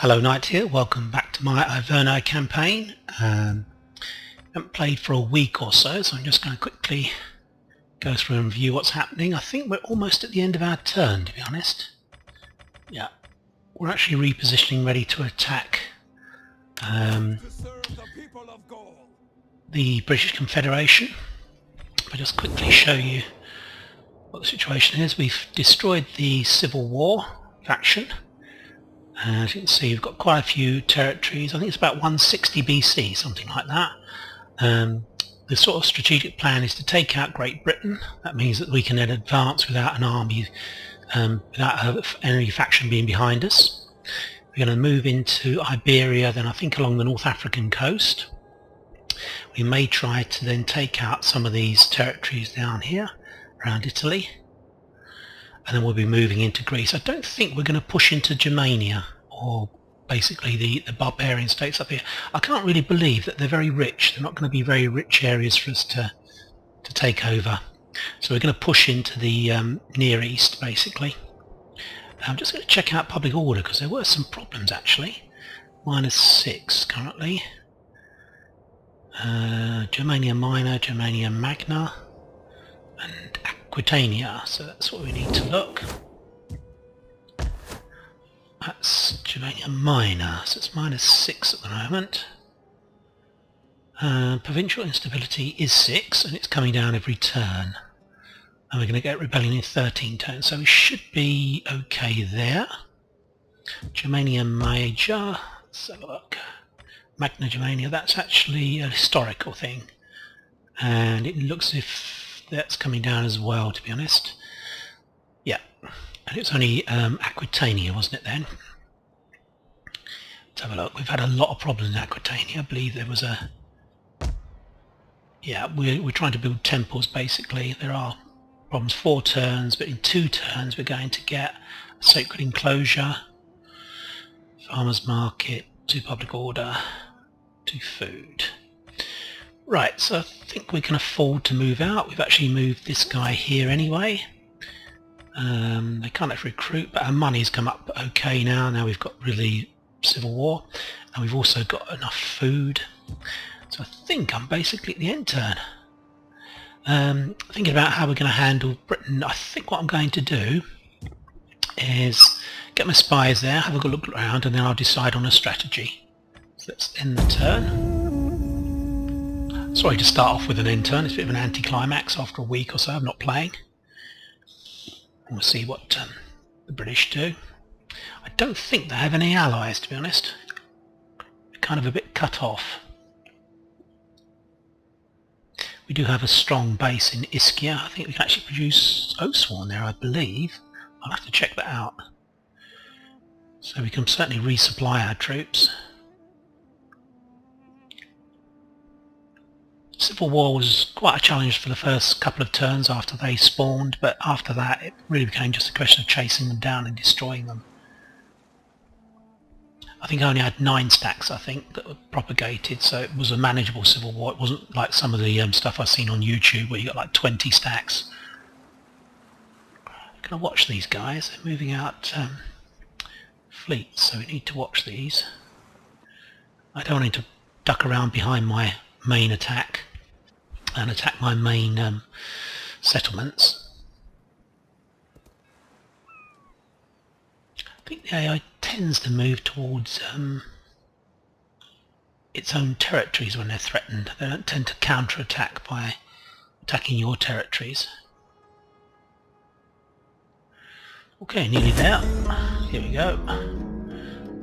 Hello Knight here, welcome back to my Arverni campaign. I haven't played for a week or so, so I'm just going to quickly go through and review what's happening. I think we're almost at the end of our turn, to be honest. Yeah, we're actually repositioning, ready to attack the British Confederation. I'll just quickly show you what the situation is. We've destroyed the Civil War faction. As you can see, we've got quite a few territories. I think it's about 160 BC, something like that. The sort of strategic plan is to take out Great Britain. That means that we can then advance without an army, without an enemy faction being behind us. We're going to move into Iberia, then I think along the North African coast. We may try to then take out some of these territories down here, around Italy. And then we'll be moving into Greece. I don't think we're going to push into Germania, or basically the barbarian states up here. I can't really believe that they're very rich. They're not going to be very rich areas for us to take over. So we're going to push into the Near East, basically. I'm just going to check out public order, because there were some problems actually. -6 currently. Germania Minor, Germania Magna, and Aquitania, so that's what we need to look. That's Germania Minor, so it's -6 at the moment. Provincial instability is 6, and it's coming down every turn. And we're going to get rebellion in 13 turns, so we should be okay there. Germania Major, let's have a look. Magna Germania, that's actually a historical thing, and it looks as if that's coming down as well, to be honest. Yeah, and it was only Aquitania, wasn't it then? Let's have a look. We've had a lot of problems in Aquitania. I believe there was a... Yeah, we're trying to build temples, basically. There are problems 4 turns, but in 2 turns we're going to get a sacred enclosure, farmers market, 2 public order, 2 food. Right, so I think we can afford to move out. We've actually moved this guy here anyway. They can't actually recruit, but our money's come up okay now. Now we've got really Civil War, and we've also got enough food. So I think I'm basically at the end turn. Thinking about how we're going to handle Britain, I think what I'm going to do is get my spies there, have a good look around, and then I'll decide on a strategy. So let's end the turn. Sorry to start off with an end turn, it's a bit of an anticlimax after a week or so of not playing. And we'll see what the British do. I don't think they have any allies, to be honest. They're kind of a bit cut off. We do have a strong base in Ischia. I think we can actually produce Oathsworn there, I believe. I'll have to check that out. So we can certainly resupply our troops. Civil War was quite a challenge for the first couple of turns after they spawned, but after that it really became just a question of chasing them down and destroying them. I think I only had 9 stacks, I think, that were propagated, so it was a manageable Civil War. It wasn't like some of the stuff I've seen on YouTube where you got like 20 stacks. I'm going to watch these guys. They're moving out fleets, so we need to watch these. I don't need to duck around behind my main attack and attack my main settlements. I think the AI tends to move towards its own territories when they're threatened. They don't tend to counter-attack by attacking your territories. Okay, nearly there. Here we go.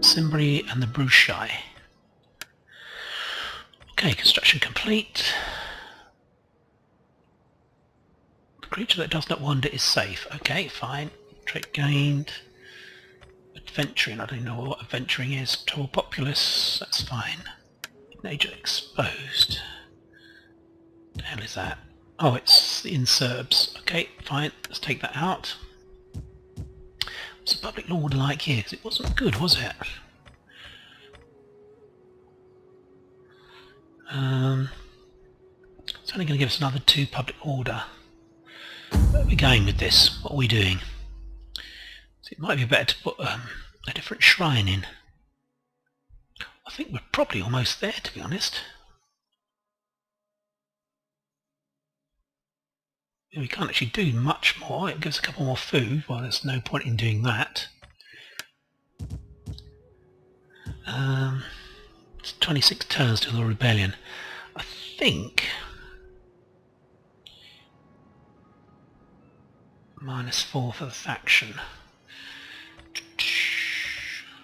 Cimbri and the Brucei. Okay, construction complete. The creature that does not wander is safe. Okay, fine. Trait gained. Adventuring, I don't know what adventuring is. Total populace, that's fine. Nature exposed. What the hell is that? Oh, it's in Serbs. Okay, fine. Let's take that out. What's the public order like here? Because it wasn't good, was it? It's only going to give us another 2 public order. Where are we going with this? What are we doing? So it might be better to put a different shrine in. think we're probably almost there, to be honest. We can't actually do much more. It gives a couple more food. Well, there's no point in doing that. It's 26 turns to the rebellion. I think -4 for the faction.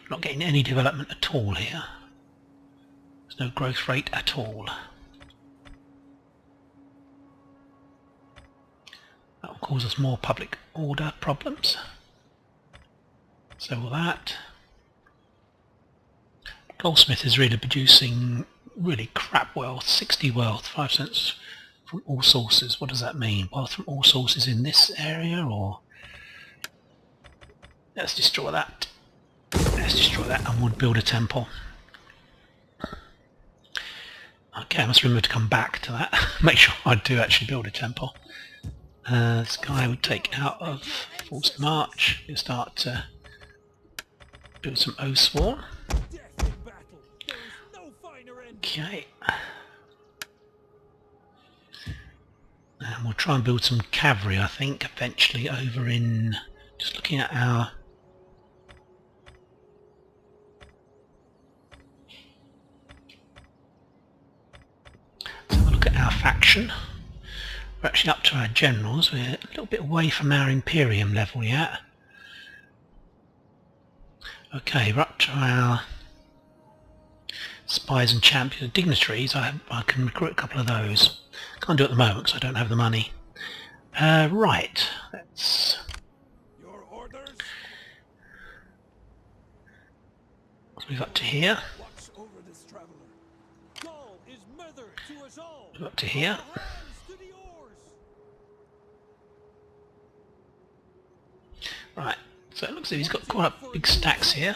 Not getting any development at all here. There's no growth rate at all. That will cause us more public order problems. So will that. Goldsmith is really producing really crap wealth, 60 wealth, 5 cents from all sources. What does that mean? Wealth from all sources in this area, or let's destroy that. Let's destroy that and we'll build a temple. Okay, I must remember to come back to that. Make sure I do actually build a temple. This guy would take out of forced march. We'll start to build some Oathsworn. Okay. And we'll try and build some cavalry, I think, eventually over in... Just looking at our... Let's have a look at our faction. We're actually up to our generals. We're a little bit away from our Imperium level yet. Okay, we're up to our spies and champions, dignitaries. I can recruit a couple of those. Can't do it at the moment because I don't have the money. Right, let's move up to here. Move up to here. Right, so it looks like he's got quite big stacks here.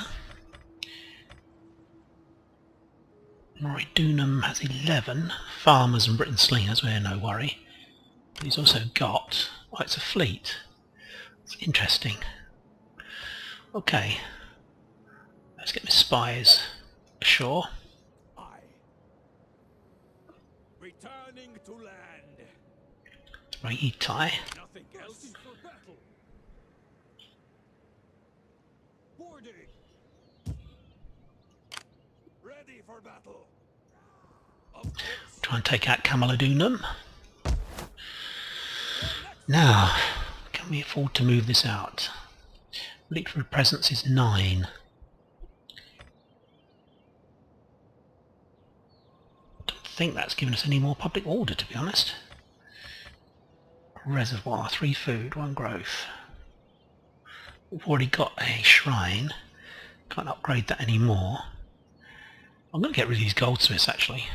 Moridunum has 11. Farmers and Britain slingers, we're no worry. But he's also got... Oh, it's a fleet. It's interesting. Okay. Let's get my spies ashore. Returning to land. Raitai. Nothing else. Boarding. Ready for battle. Of course. Try and take out Camalodunum. Now, can we afford to move this out? Military presence is 9. Don't think that's given us any more public order, to be honest. Reservoir, 3 food, 1 growth. We've already got a shrine. Can't upgrade that anymore. I'm going to get rid of these goldsmiths actually.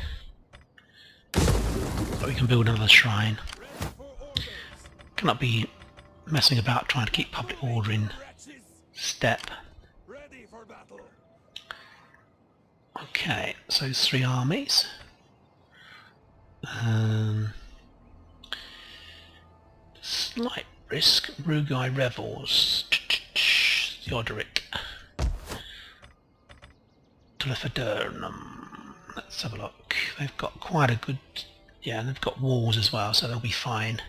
So we can build another shrine. Cannot be messing about trying to keep public order in step. Okay, so 3 armies. Slight risk. Rugai Revels. Theodoric. Telefadernum. Let's have a look. They've got quite a good... Yeah, and they've got walls as well, so they'll be fine.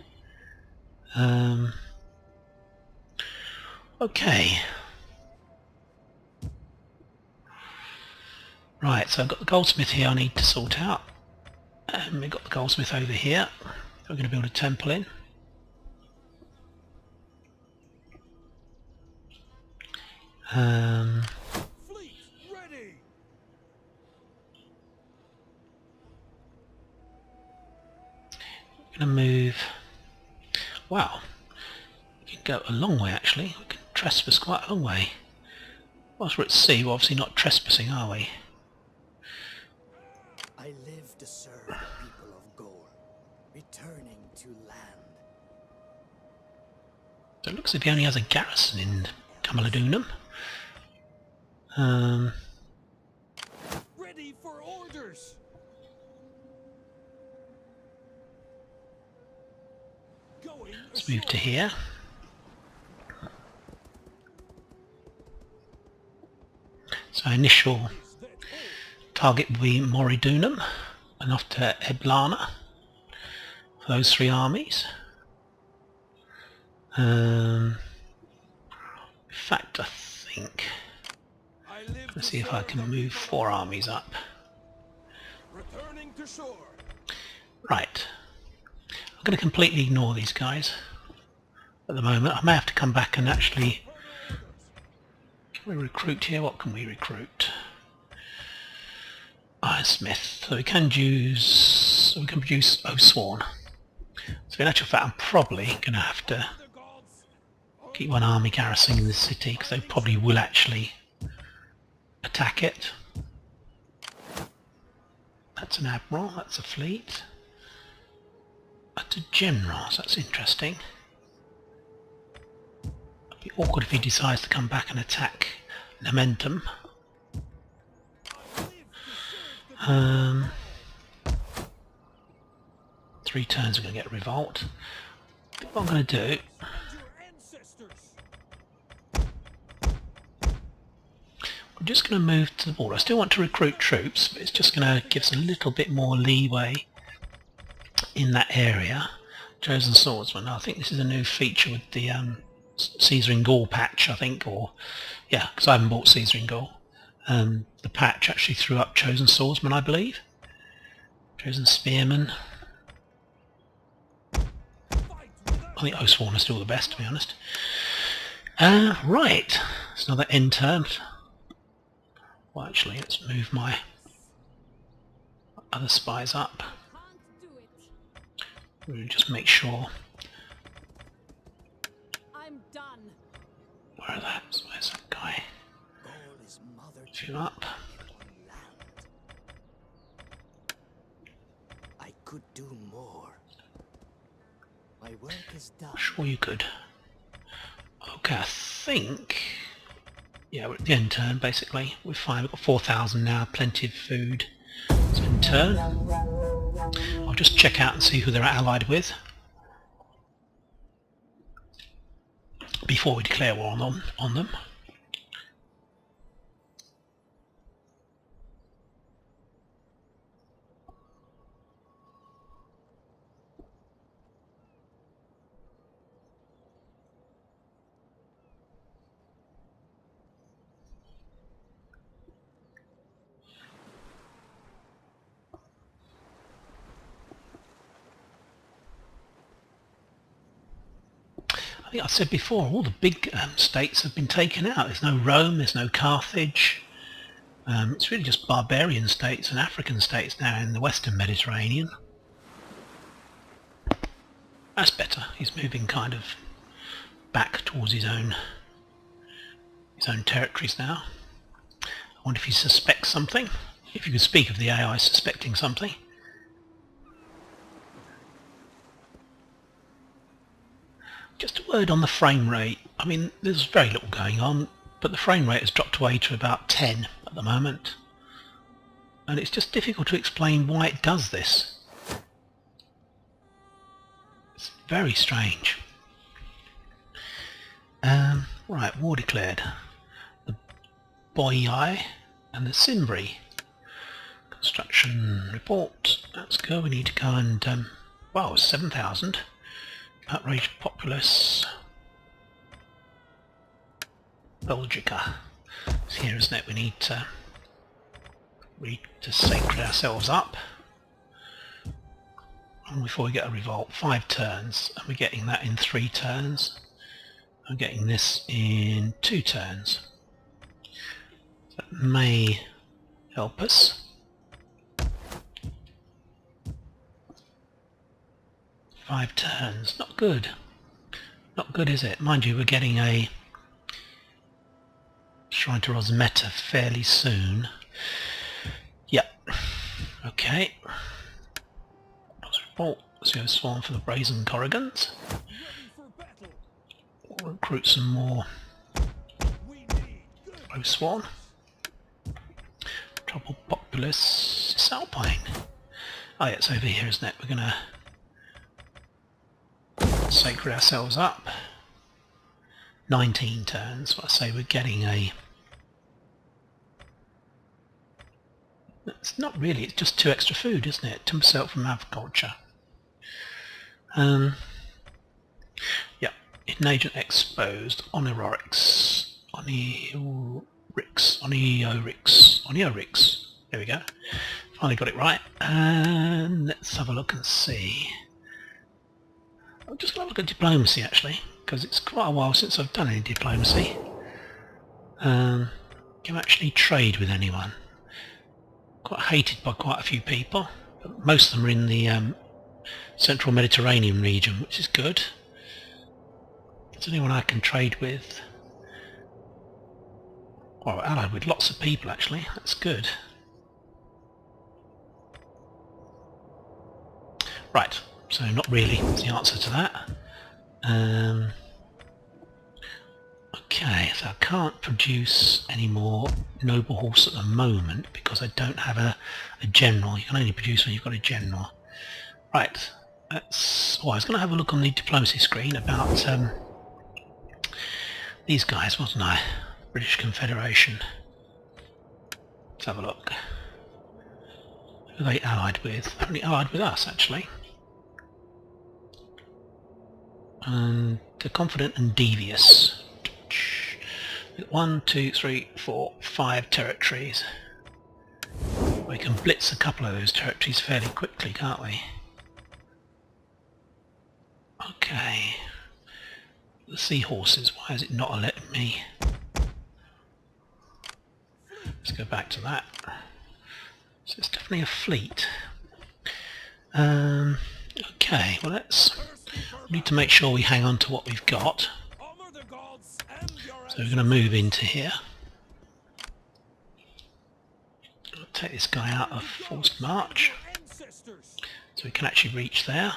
Okay. Right, so I've got the goldsmith here I need to sort out. And we've got the goldsmith over here. We're going to build a temple in. Fleet ready. I'm going to move... Wow. We can go a long way actually. We can trespass quite a long way. Whilst we're at sea, we're obviously not trespassing, are we? I live to serve the people of Gaul, returning to land. So it looks as if he only has a garrison in Camalodunum. Ready for orders. Going Let's move to here. So initial target will be Moridunum and off to Eblana for those 3 armies. In fact, I think, let's see if I can move 4 armies up. Returning to shore. Right, I'm going to completely ignore these guys at the moment. I may have to come back and actually... Can we recruit here? What can we recruit? Iron Smith. So we can use... we can produce Osworn. So in actual fact I'm probably going to have to keep 1 army garrisoning the city, because they probably will actually attack it. That's an admiral, that's a fleet. That's a general, so that's interesting. It'd be awkward if he decides to come back and attack Lamentum. 3 turns are going to get revolt. What I'm going to do... I'm just going to move to the border. I still want to recruit troops, but it's just going to give us a little bit more leeway in that area. Chosen Swordsman. I think this is a new feature with the Caesar in Gaul patch, I think, or... yeah, because I haven't bought Caesar in Gaul. The patch actually threw up Chosen Swordsman, I believe. Chosen Spearman. I think Osworn is still the best, to be honest. Right, it's another end turn. Well, actually, let's move my other spies up. We'll just make sure. I'm done. Where's that guy? Fill up. I could do more. My work is done. Sure you could. Okay, I think... yeah, we're at the end turn, basically. We're fine. We've got 4,000 now, plenty of food. It's end turn. I'll just check out and see who they're allied with before we declare war on them. I think I said before, all the big states have been taken out. There's no Rome, there's no Carthage. It's really just barbarian states and African states now in the Western Mediterranean. That's better. He's moving kind of back towards his own territories now. I wonder if he suspects something. If you could speak of the AI suspecting something. Just a word on the frame rate. I mean, there's very little going on, but the frame rate has dropped away to about 10 at the moment. And it's just difficult to explain why it does this. It's very strange. Right, war declared. The Boii and the Cimbri. Construction report. Let's go. We need to go and... wow, 7,000. Outraged populace. Belgica. It's here, isn't it? We need to sacred ourselves up. And before we get a revolt, 5 turns, and we're getting that in 3 turns. I'm getting this in 2 turns. That may help us. 5 turns, not good. Not good, is it? Mind you, we're getting a Shrine to Rosmeta fairly soon. Yep. Okay. Let's report. Let's go swarm for the Brazen Corrigans. We'll recruit some more Swan. Trouble Populace. It's Alpine. Oh yeah, it's over here, isn't it? We're gonna sacred ourselves up. 19 turns. I say we're getting a It's not really, it's just 2 extra food, isn't it? 10% from agriculture. Yeah, hidden agent exposed. Oneorix. There we go. Finally got it right. And let's have a look and see. I'm just going to look at diplomacy actually, because it's quite a while since I've done any diplomacy. Can I actually trade with anyone? Quite hated by quite a few people, but most of them are in the central Mediterranean region, which is good. Is there anyone I can trade with? Well, we're allied with lots of people actually, that's good. Right, so not really is the answer to that. Okay, so I can't produce any more noble horse at the moment because I don't have a general. You can only produce when you've got a general. Right, that's... Oh, I was going to have a look on the diplomacy screen about these guys, wasn't I? British Confederation. Let's have a look. Who are they allied with? They're only allied with us, actually. And they're confident and devious. 1, 2, 3, 4, 5 territories. We can blitz a couple of those territories fairly quickly, can't we? Okay. The seahorses, why is it not letting me? Let's go back to that. So it's definitely a fleet. Okay, well we need to make sure we hang on to what we've got. So we're going to move into here. I'll take this guy out of forced march, so we can actually reach there.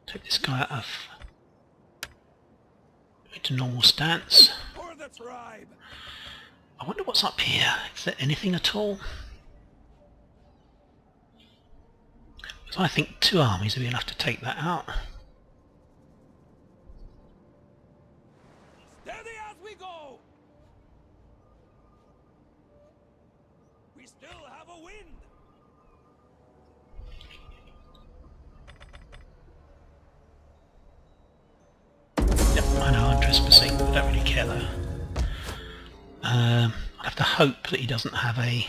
Take this guy out of into normal stance. I wonder what's up here. Is there anything at all? Because I think 2 armies will be enough to take that out. Steady as we go. We still have a wind. Yep, I know I'm trespassing, I don't really care though. I have to hope that he doesn't have a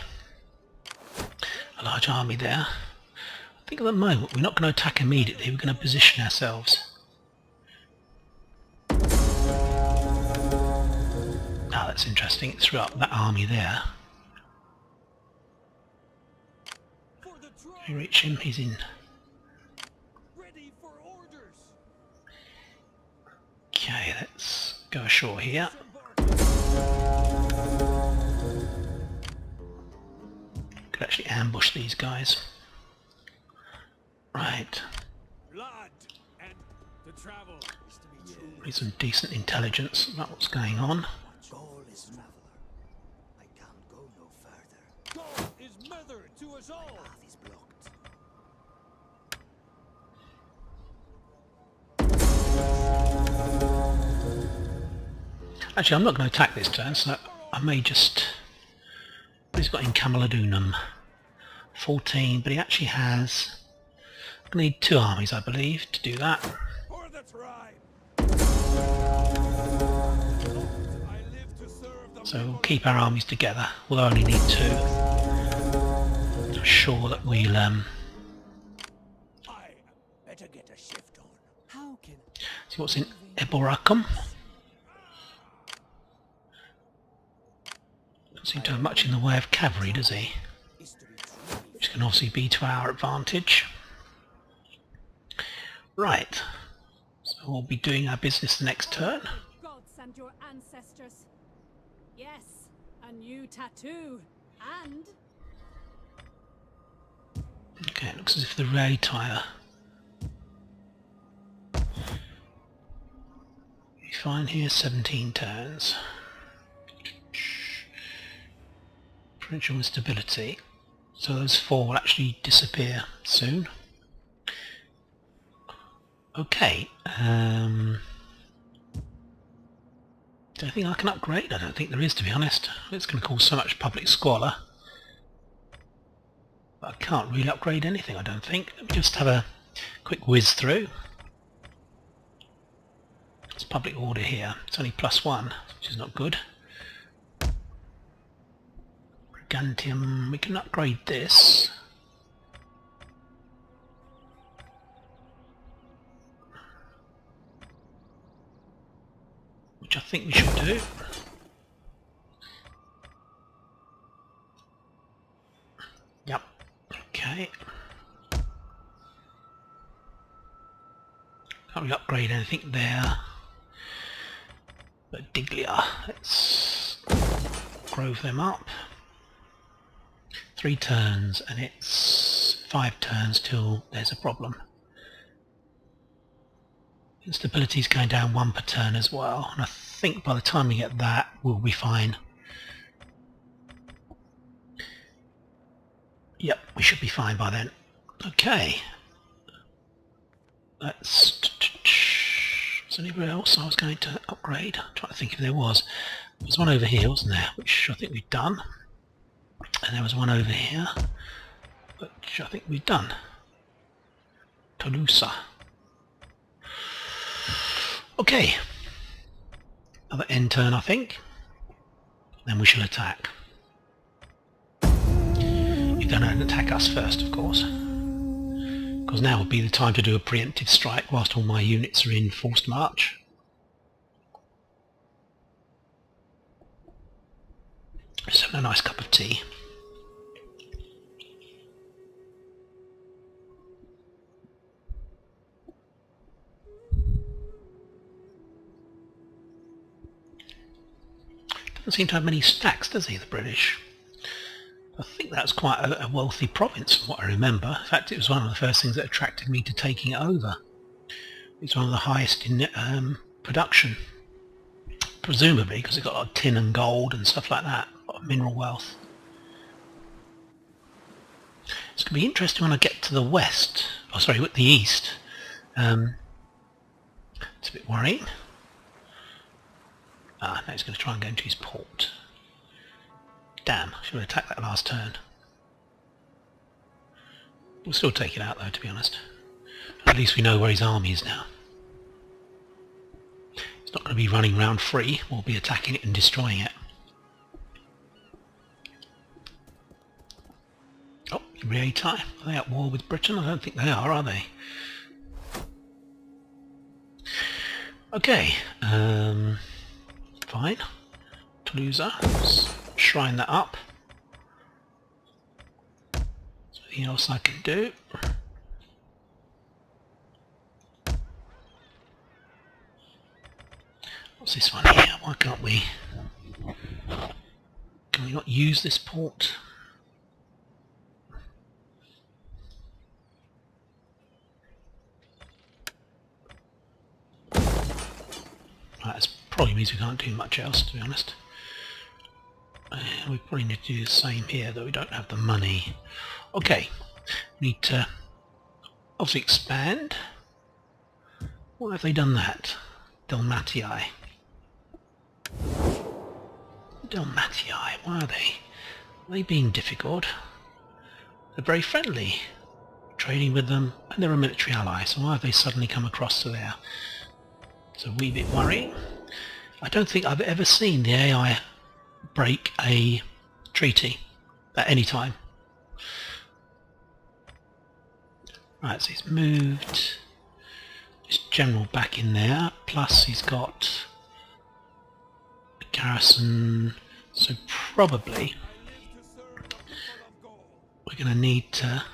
large army there. I think at the moment we're not going to attack immediately, we're going to position ourselves. Ah, that's interesting, it threw up that army there. Can we reach him? He's in. Ready for orders. Okay, let's go ashore here. Could actually ambush these guys. Right. Blood and the travel is to be true. Need some decent intelligence about what's going on. Gaul is traveler. I can't go no further. Gaul is mother to us all. Path is blocked. Actually, I'm not going to attack this turn, so I may just... What he's got in Camalodunum? 14, but he actually has... I need 2 armies, I believe, to do that. For the tribe. I live to serve the So we'll keep our armies together. We'll only need 2. I'm sure that we'll... I better get a shift on. How can See what's in Eboracum? Doesn't seem to have much in the way of cavalry, does he? is to be true? Which can obviously be to our advantage. Right. So we'll be doing our business the next turn. Gods and your ancestors. Yes, a new tattoo. And Okay, it looks as if the ray tire. You find here 17 turns. Provincial instability. So those 4 will actually disappear soon. Okay. Is there anything I can upgrade? I don't think there is, to be honest. It's going to cause so much public squalor. I can't really upgrade anything, I don't think. Let me just have a quick whiz through. It's public order here. It's only +1, which is not good. Brigantium, we can upgrade this. Which I think we should do. Yep. Okay. Can't really upgrade anything there. But Diglia, let's grove them up. 3 turns, and it's 5 turns till there's a problem. Instability is going down 1 per turn as well, and I think by the time we get that, we'll be fine. Yep, we should be fine by then. Okay. Let's... Was there anywhere else I was going to upgrade? I'm trying to think if there was. There was one over here, wasn't there? Which I think we've done. And there was one over here, which I think we've done. Tolosa. Okay. Another end turn, I think. Then we shall attack. You're going to attack us first, of course. Because now would be the time to do a preemptive strike whilst all my units are in forced march. Just having a nice cup of tea. Doesn't seem to have many stacks, does he, the British? I think that's quite a wealthy province from what I remember. In fact, it was one of the first things that attracted me to taking it over. It's one of the highest in production, presumably because it's got a lot of tin and gold and stuff like that, a lot of mineral wealth. It's going to be interesting when I get to the west, oh sorry, the east. It's a bit worrying. Ah, now he's going to try and go into his port. Damn, I should have attacked that last turn. We'll still take it out though, to be honest. At least we know where his army is now. It's not going to be running around free, we'll be attacking it and destroying it. Oh, Britannia, are they at war with Britain? I don't think they are they? Okay, fine. Toulouse, let's shrine that up. Is there anything else I can do? What's this one here? Why can't we? Can we not use this port? That probably means we can't do much else, to be honest. We probably need to do the same here, though we don't have the money. Okay, we need to obviously expand. Why have they done that? Dalmatii. Dalmatii, why are they? Are they being difficult? They're very friendly. Trading with them, and they're a military ally, so why have they suddenly come across to there? It's a wee bit worrying. I don't think I've ever seen the AI break a treaty at any time. Right, so he's moved this general back in there, plus he's got a garrison, so probably we're going to need to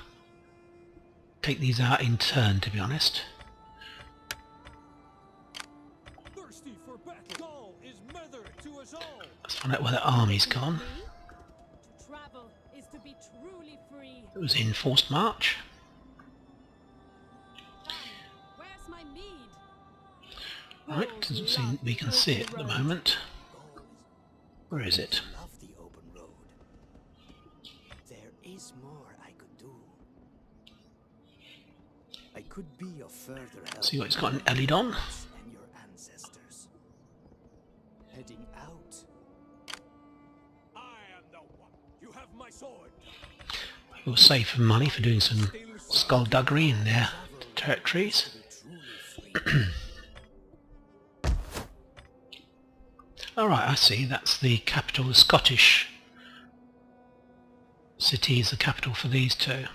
take these out in turn, to be honest. Let's find out where the army's gone. To travel is to be truly free. It was in forced march. Where's my mead? Right, doesn't seem we can see it at the moment. Where is it? Love the open road. There is more I could do. I could be of further help. See what it's got an Elidon. And your ancestors. Heading out. I am the one. You have my sword. We'll save some money for doing some skullduggery in their territories. Alright, I see, that's the capital, the Scottish city is the capital for these two.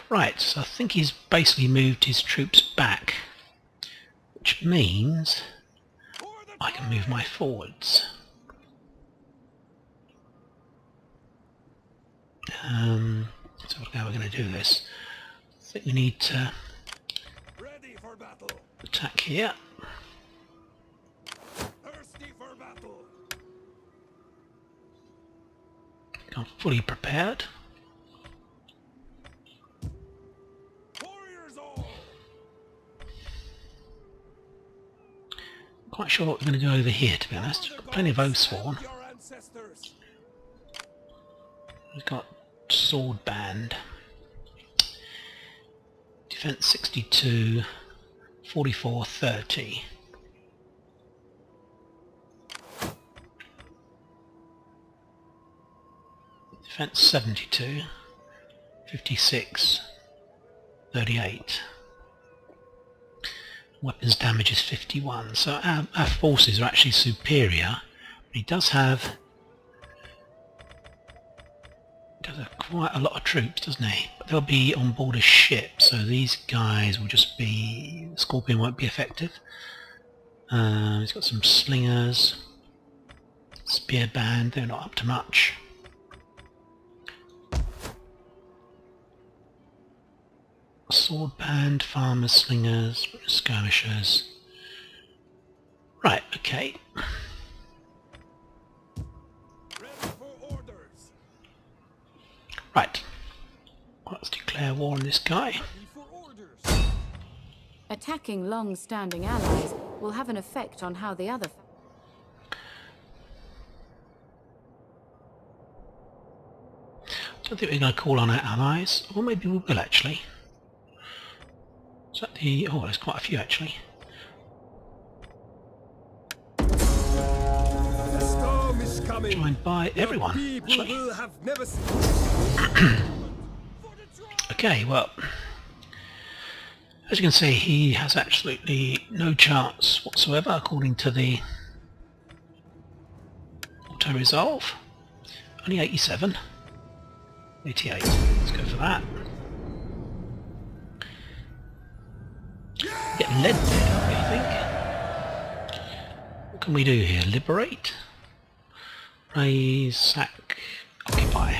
Right, so I think he's basically moved his troops back, which means I can move my forwards. So how we're going to do this. I think we need to Ready for battle. attack here. Thirsty for battle. I'm fully prepared. Warriors all. Quite sure what we're going to do over here, to be honest. Got plenty of Oathsworn. Your ancestors. We've got Sword Band. Defense 62, 44, 30. Defense 72, 56, 38. Weapons damage is 51. So our forces are actually superior. But he does have quite a lot of troops, doesn't he? But they'll be on board a ship, so these guys will just be... Scorpion won't be effective. He's got some slingers. Spear band, they're not up to much. Sword band, farmers, slingers, skirmishers. Right, okay. Right, let's declare war on this guy. Attacking long-standing allies will have an effect on how the other... I don't think we're going to call on our allies, or maybe we will actually. Is that the... oh, there's quite a few actually. The storm is coming. Joined by everyone, People actually. will have never seen. Okay, well, as you can see, he has absolutely no chance whatsoever according to the auto-resolve. Only 87. 88. Let's go for that. Get led there, don't we, I think? What can we do here? Liberate? Raise, sack, occupy.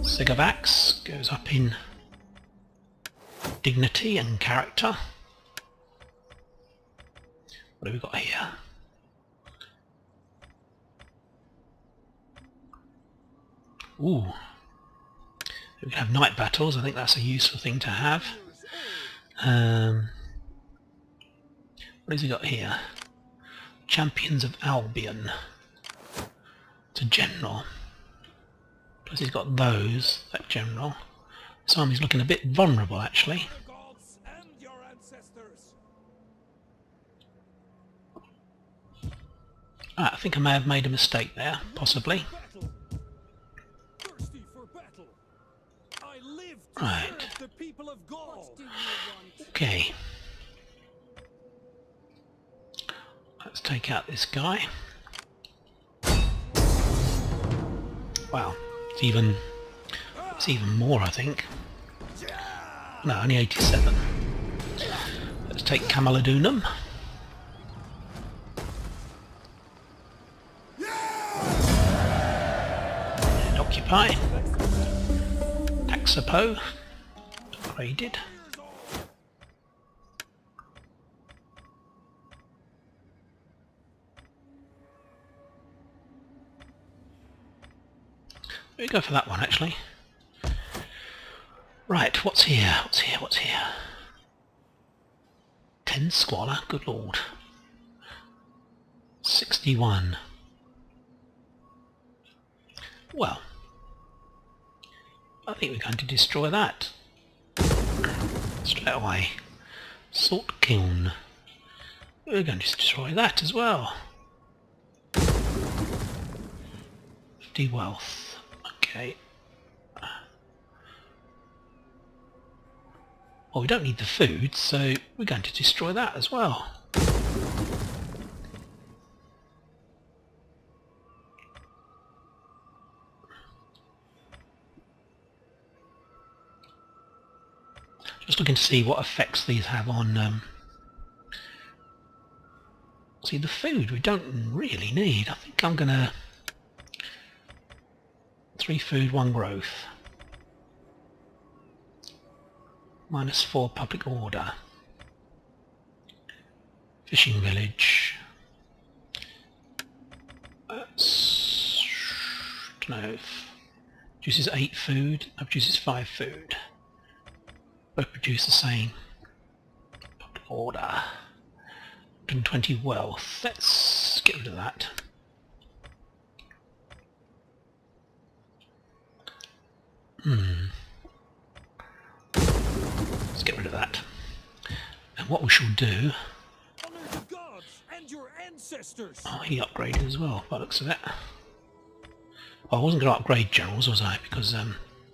Sigavax goes up in dignity and character. What have we got here? Ooh. We can have night battles, I think that's a useful thing to have. What has he got here? Champions of Albion. It's a general. Plus he's got those, that general. This army's looking a bit vulnerable actually. The gods and your ancestors. I think I may have made a mistake there, possibly. Battle. Thirsty for battle. I live to Right. serve the people of Gaul. What do you want? Okay. Let's take out this guy. Wow, it's even more, I think. No, only 87. Let's take Camalodunum. And occupy. Taxapo. Upgraded. We go for that one actually. Right, what's here? What's here? What's here? 10 squalor, good lord. 61. Well, I think we're going to destroy that. Straight away. Salt kiln. We're going to destroy that as well. 50 wealth. Okay. Well, we don't need the food, so we're going to destroy that as well. Just looking to see what effects these have on... see, the food we don't really need. I think I'm going to... 3 food, 1 growth. -4 public order. Fishing village. That's... don't know if... produces 8 food, that produces 5 food. Both produce the same. Public order. 120 wealth. Let's get rid of that. Let's get rid of that. And what we shall do... Honor the gods and your ancestors. oh, he upgraded as well, by the looks of it. Well, I wasn't going to upgrade generals, was I? Because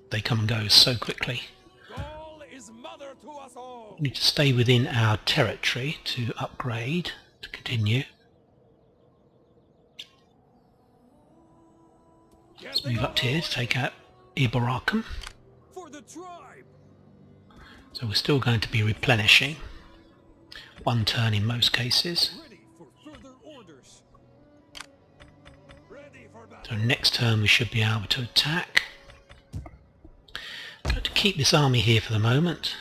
they come and go so quickly. Gaul is mother to us all. We need to stay within our territory to upgrade, to continue. Let's move up here to take out Ibaracum. For the tribe. So we're still going to be replenishing. 1 turn in most cases. Ready for further orders. Ready for battle. So next turn we should be able to attack. I'm going to keep this army here for the moment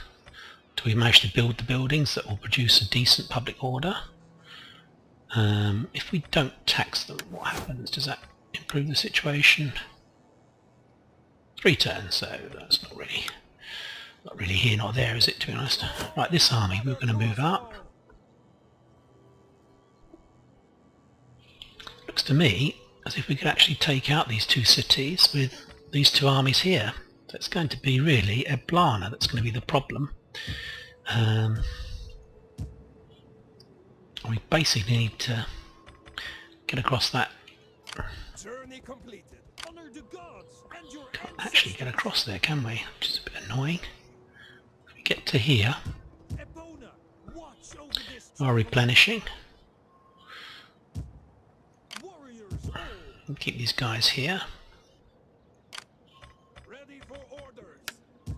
until we manage to build the buildings that will produce a decent public order. If we don't tax them, what happens? Does that improve the situation? 3 turns, so that's not really here nor there, is it, to be honest? Right, this army we're going to move up. Looks to me as if we could actually take out these 2 cities with these 2 armies here. So it's going to be really Eblana that's going to be the problem. We basically need to get across that. Journey completed. Honor the gods and your Can't ancestors. actually get across there, can we? Which is a bit annoying. If we get to here, Epona, watch over this we are replenishing. warriors all. We'll keep these guys here. Ready for orders.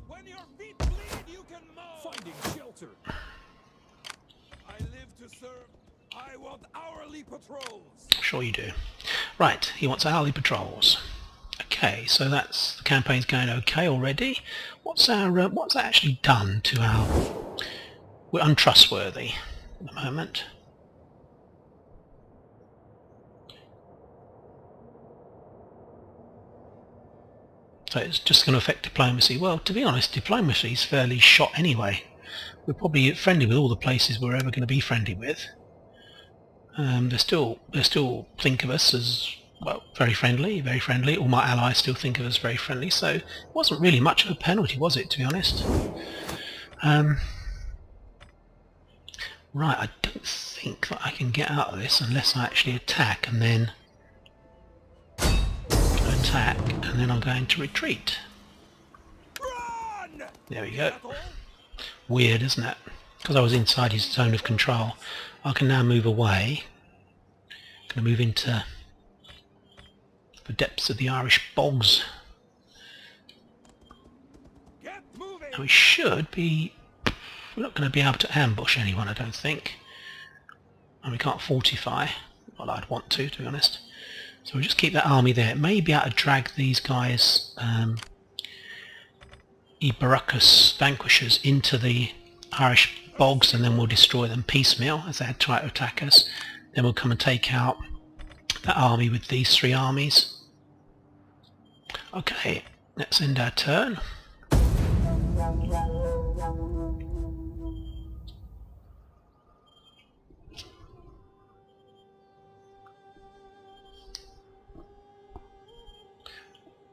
When your feet bleed, you can mow. Finding shelter. I live to serve. I want hourly patrols. Sure you do. Right, he wants hourly patrols. Okay, so that's the campaign's going okay already. What's that actually done to our... we're untrustworthy at the moment. So it's just going to affect diplomacy. Well, to be honest, diplomacy is fairly shot anyway. We're probably friendly with all the places we're ever going to be friendly with. They still think of us as, well, very friendly. All my allies still think of us very friendly, so it wasn't really much of a penalty, was it, to be honest? Right, I don't think that I can get out of this unless I actually attack and then attack, and then I'm going to retreat. Run! There we go. Is that all? Weird, isn't it? Because I was inside his zone of control. I can now move away. I'm going to move into the depths of the Irish bogs. Get moving. Now we should be... we're not going to be able to ambush anyone, I don't think. And we can't fortify. Well, I'd want to be honest. So we'll just keep that army there. It may be able to drag these guys, Ibaracus vanquishers, into the Irish bogs, and then we'll destroy them piecemeal as they try to attack us. Then we'll come and take out that army with these 3 armies. Okay, let's end our turn.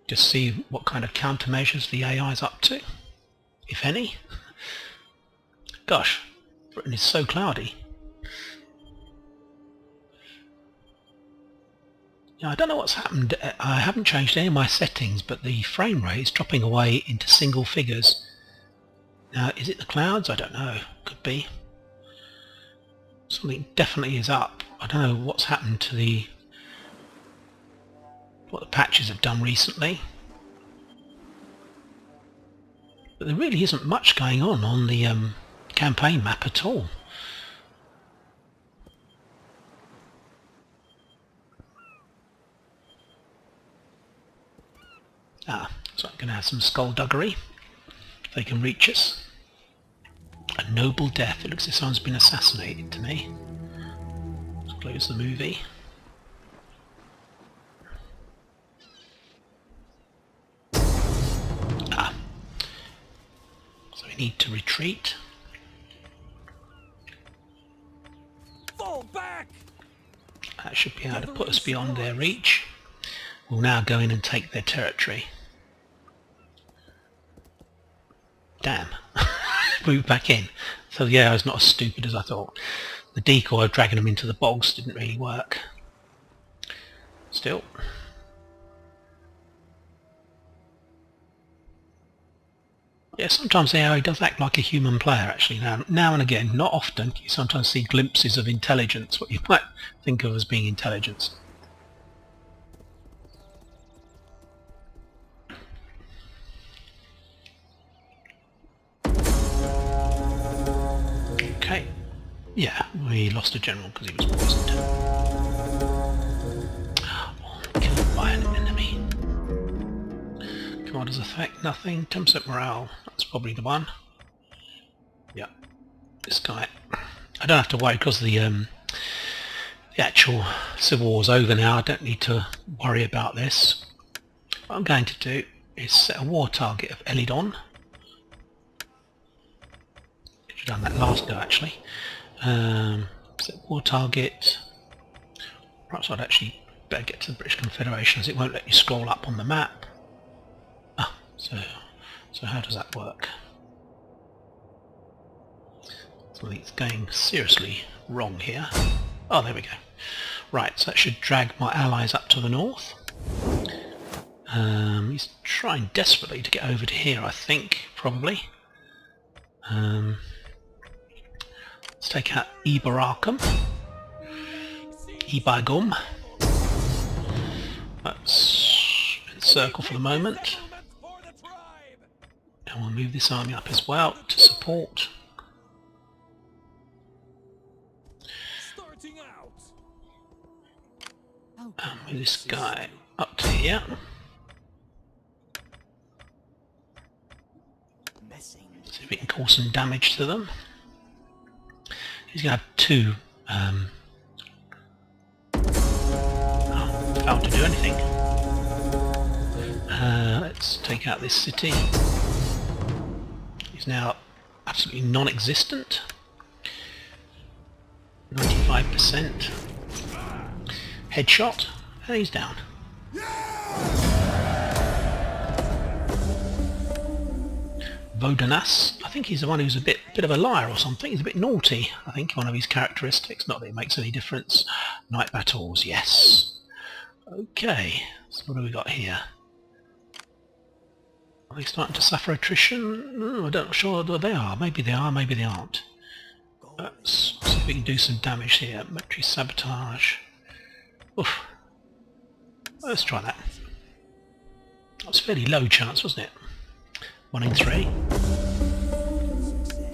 Just see what kind of countermeasures the AI is up to, if any. Gosh, Britain is so cloudy. Yeah, I don't know what's happened. I haven't changed any of my settings, but the frame rate is dropping away into single figures. Now, is it the clouds? I don't know. Could be. Something definitely is up. I don't know what's happened to what the patches have done recently. But there really isn't much going on the campaign map at all. So I'm going to have some skullduggery. If they can reach us. A noble death. It looks as if someone's been assassinated to me. Let's close the movie. So we need to retreat. Fall back! That should be able to put us beyond their reach. We'll now go in and take their territory. Damn. Move back in. So yeah, I was not as stupid as I thought. The decoy of dragging them into the bogs didn't really work. Still. Yeah, sometimes the AI does act like a human player actually. Now and again, not often, you sometimes see glimpses of intelligence, what you might think of as being intelligence. Okay. Yeah, we lost a general because he was poisoned. Oh, killed by an enemy. Commanders effect, nothing. 10% morale. That's probably the one. Yeah. This guy. I don't have to worry because the actual civil war's over now. I don't need to worry about this. What I'm going to do is set a war target of Elidon. Should have done that last go actually. Set war target. Perhaps I'd actually better get to the British Confederation as it won't let you scroll up on the map. Ah, so how does that work? Something's going seriously wrong here. Oh, there we go. Right, so that should drag my allies up to the north. He's trying desperately to get over to here, I think, probably. Let's take out Ibaracum. Ibagum. Let's encircle for the moment. And we'll move this army up as well to support. And move this guy up to here. See if we can cause some damage to them. He's going to have two. Failed to do anything. Let's take out this city. He's now absolutely non-existent. 95%. Headshot, and he's down. Vodanas, I think he's the one who's a bit of a liar or something. He's a bit naughty, I think, one of his characteristics. Not that it makes any difference. Night battles, yes. Okay, so what do we got here? Are they starting to suffer attrition? I'm not sure that they are. Maybe they are, maybe they aren't. Let's see if we can do some damage here. Military sabotage. Oof. Let's try that. That was a fairly low chance, wasn't it? 1 in 3.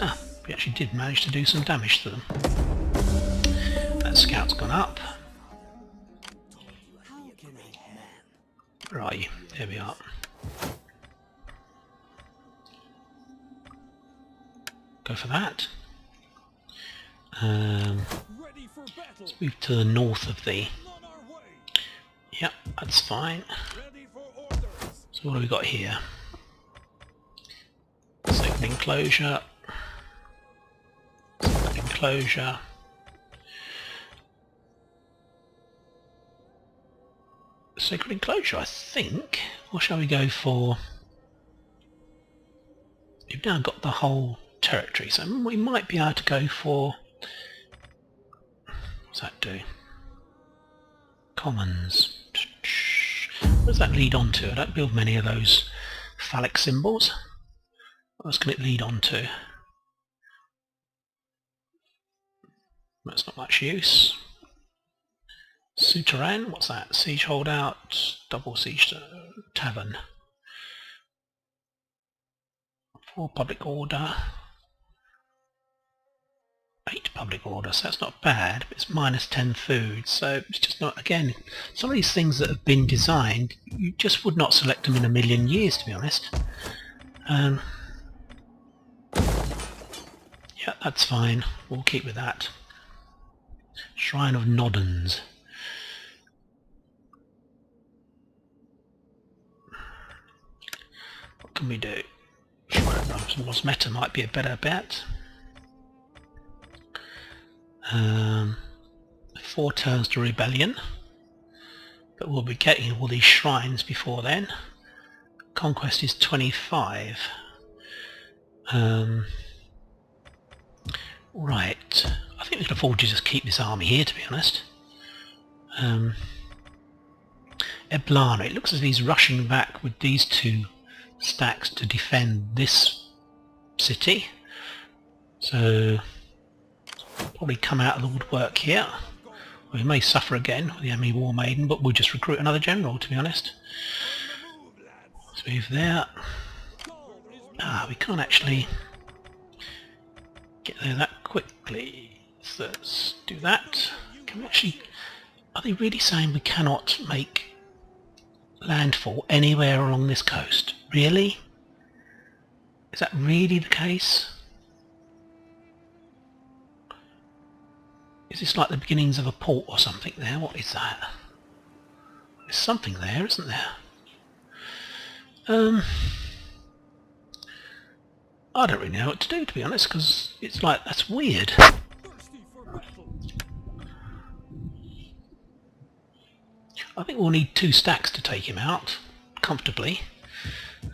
Ah, we actually did manage to do some damage to them. That scout's gone up. Where are you? There we are. Go for that. Let's move to the north of the... Yep, that's fine. So what do we got here? Sacred enclosure. Sacred enclosure. Sacred enclosure, I think. Or shall we go for... We've now got the whole territory, so we might be able to go for... What's that do? Commons. What does that lead on to? I don't build many of those phallic symbols. What else can it lead on to? That's not much use. Souterrain, what's that? Siege holdout, double siege tavern. 4 public order. 8 public order, so that's not bad, but it's minus 10 food, so it's just not, again, some of these things that have been designed, you just would not select them in a million years, to be honest. Yeah, that's fine, we'll keep with that. Shrine of Noddens. What can we do? Shrine of Rosmeta might be a better bet. 4 turns to rebellion, but we'll be getting all these shrines before then. Conquest is 25. Right, I think we can afford to just keep this army here, to be honest. Eblana, it looks as if he's rushing back with these 2 stacks to defend this city, so probably come out of the woodwork here. We may suffer again with the enemy war maiden, but we'll just recruit another general, to be honest. Let's move there. We can't actually get there that quickly. So let's do that. Can we actually... Are they really saying we cannot make landfall anywhere along this coast? Really? Is that really the case? Is this like the beginnings of a port or something there? What is that? There's something there, isn't there? I don't really know what to do, to be honest, because it's like, that's weird. I think we'll need 2 stacks to take him out comfortably.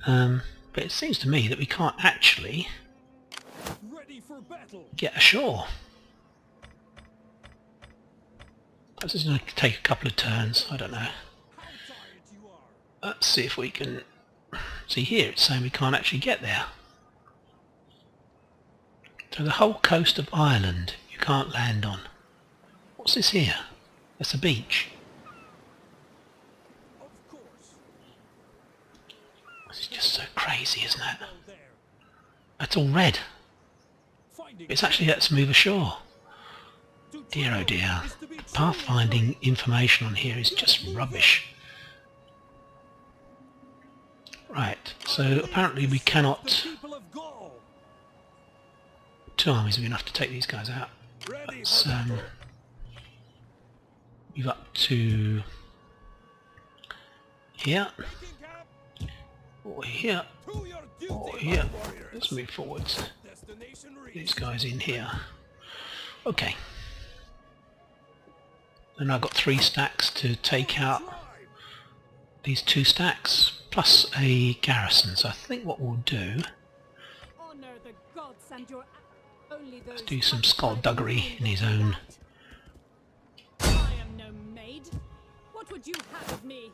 But it seems to me that we can't actually get ashore. This is going to take a couple of turns, I don't know. Let's see if we can... See here, it's saying we can't actually get there. So the whole coast of Ireland you can't land on. What's this here? That's a beach. This is just so crazy, isn't it? That's all red. It's actually let's move ashore. Dear oh dear. Pathfinding information on here is just rubbish. Right, so apparently we cannot... 2 armies are enough to take these guys out. Let's move up to here, or here, or here. Let's move forwards. These guys in here. Okay. And I've got 3 stacks to take out these 2 stacks, plus a garrison. So I think what we'll do... Let's do some skullduggery in his own... I am no maid. What would you have of me?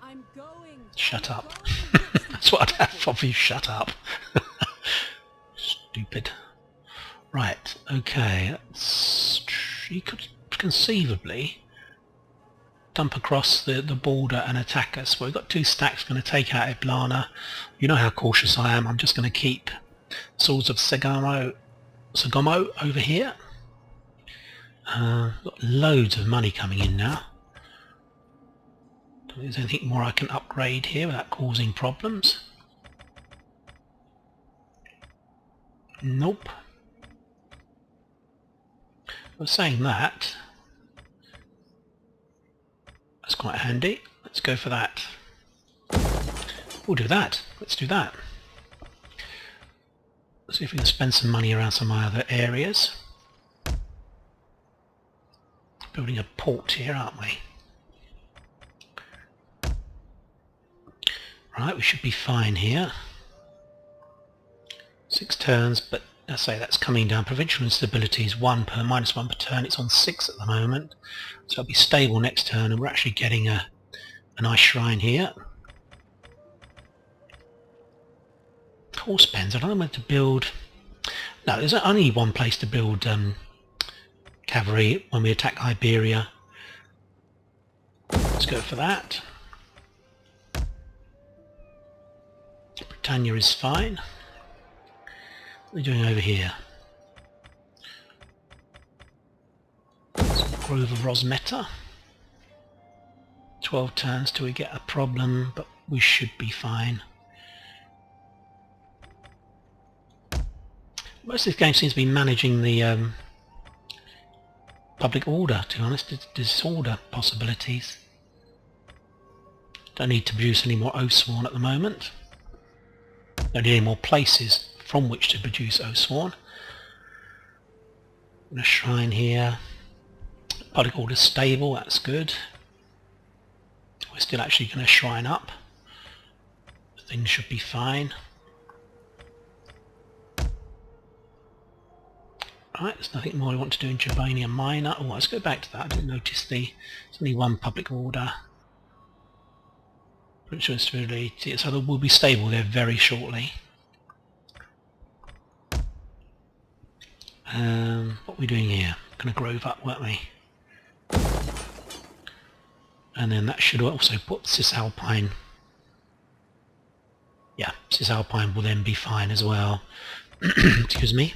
I'm going. Shut up. That's what I'd have of you, shut up. Stupid. Right, okay. You could conceivably dump across the border and attack us. Well, we've got 2 stacks going to take out Eblana. You know how cautious I am. I'm just going to keep Swords of Segomo over here. Got loads of money coming in now. Don't think there's anything more I can upgrade here without causing problems. Nope. Well, saying that, that's quite handy. Let's go for that. We'll do that. Let's do that. Let's see if we can spend some money around some other areas. Building a port here, aren't we? Right, we should be fine here. 6 turns, but I say that's coming down. Provincial instability is -1 per turn. It's on 6 at the moment, so it'll be stable next turn, and we're actually getting a a nice shrine here. Horse pens. I don't know where to build. No, there's only one place to build cavalry when we attack Iberia. Let's go for that. Britannia is fine. What are we doing over here? Grove of Rosmeta. 12 turns till we get a problem, but we should be fine. Most of this game seems to be managing the public order, to be honest, disorder possibilities. Don't need to produce any more Oathsworn at the moment. Don't need any more places from which to produce Oathsworn. A shrine here. Public order stable, that's good. We're still actually going to shrine up. Things should be fine. Right, there's nothing more I want to do in Germania Minor. Oh, let's go back to that. I didn't notice there's only one public order. So they will be stable there very shortly. What are we doing here? Going to grove up, weren't we? And then that should also put Cisalpine. Yeah, Cisalpine will then be fine as well. Excuse me.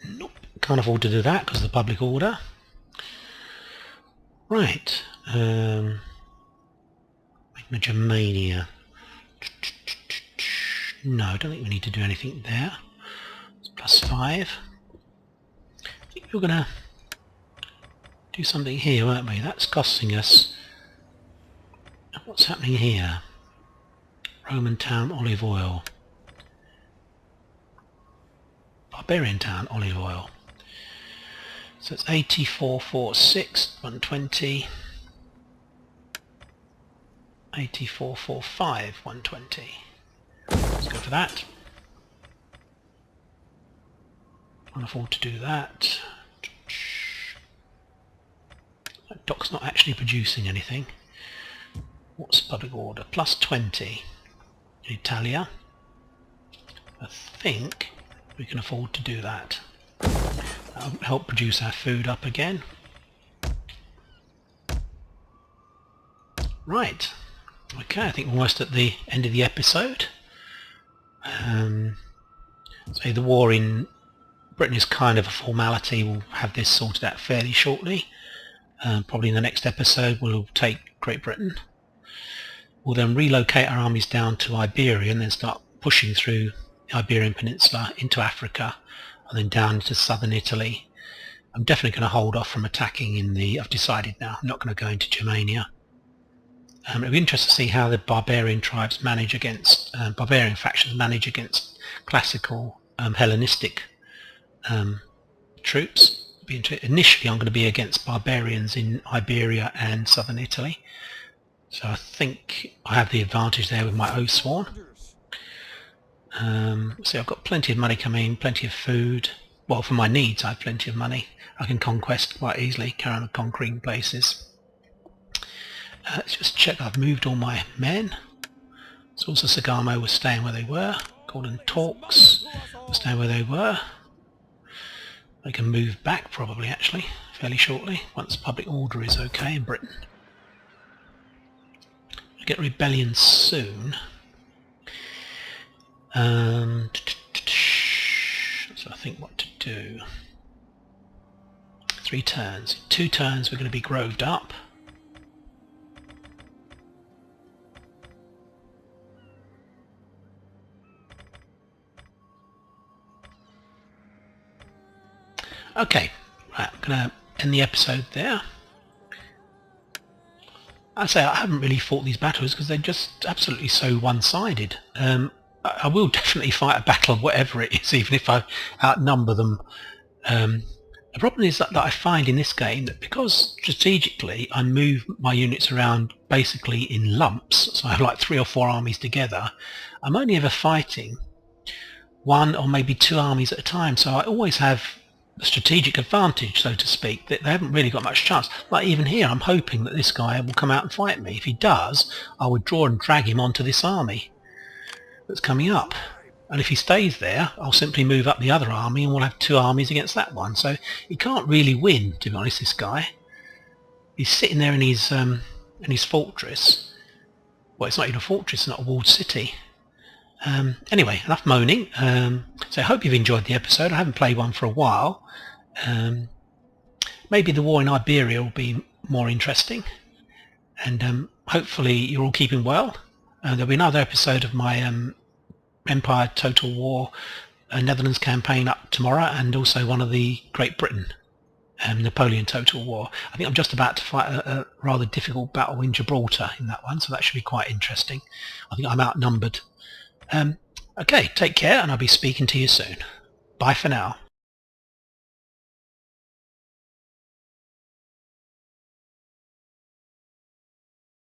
Nope, can't afford to do that because of the public order. Right, Germania. No, I don't think we need to do anything there. It's +5. I think we're going to do something here, weren't we? That's costing us. What's happening here? Roman town olive oil. Barbarian town olive oil. So it's 8446, 120. 8445, 120. Let's go for that. Can't afford to do that. That dock's not actually producing anything. What's public order? +20. Italia. I think we can afford to do that. That'll help produce our food up again. Right. Okay, I think we're almost at the end of the episode. So the war in Britain is kind of a formality. We'll have this sorted out fairly shortly. Probably in the next episode we'll take Great Britain. We'll then relocate our armies down to Iberia and then start pushing through the Iberian Peninsula into Africa and then down into southern Italy. I'm definitely going to hold off from attacking in the... I've decided now, I'm not going to go into Germania. It'll be interesting to see how the barbarian tribes manage against... barbarian factions manage against classical Hellenistic troops. Initially I'm going to be against barbarians in Iberia and southern Italy. So I think I have the advantage there with my Oathsworn. See, I've got plenty of money coming in, plenty of food. Well, for my needs I have plenty of money. I can conquest quite easily, carry on conquering places. Let's just check I've moved all my men. So also Sagamo was staying where they were. Gordon Talks was staying where they were. They can move back probably actually, fairly shortly, once public order is okay in Britain. We'll get rebellion soon. So I think what to do. 3 turns. 2 turns we're going to be groved up. Okay, right, I'm going to end the episode there. I say I haven't really fought these battles because they're just absolutely so one-sided. I will definitely fight a battle, whatever it is, even if I outnumber them. The problem is that I find in this game that because strategically I move my units around basically in lumps, so I have like 3 or 4 armies together, I'm only ever fighting 1 or maybe 2 armies at a time, so I always have strategic advantage, so to speak, that they haven't really got much chance. Like even here, I'm hoping that this guy will come out and fight me. If he does, I'll withdraw and drag him onto this army that's coming up. And if he stays there, I'll simply move up the other army and we'll have 2 armies against that one. So he can't really win, to be honest, this guy. He's sitting there in his fortress. Well, it's not even a fortress, it's not a walled city. Anyway, enough moaning. So I hope you've enjoyed the episode. I haven't played one for a while. Maybe the war in Iberia will be more interesting. And hopefully you're all keeping well. There'll be another episode of my Empire Total War Netherlands campaign up tomorrow, and also one of the Great Britain Napoleon Total War. I think I'm just about to fight a rather difficult battle in Gibraltar in that one, so that should be quite interesting. I think I'm outnumbered. Okay, take care, and I'll be speaking to you soon. Bye for now.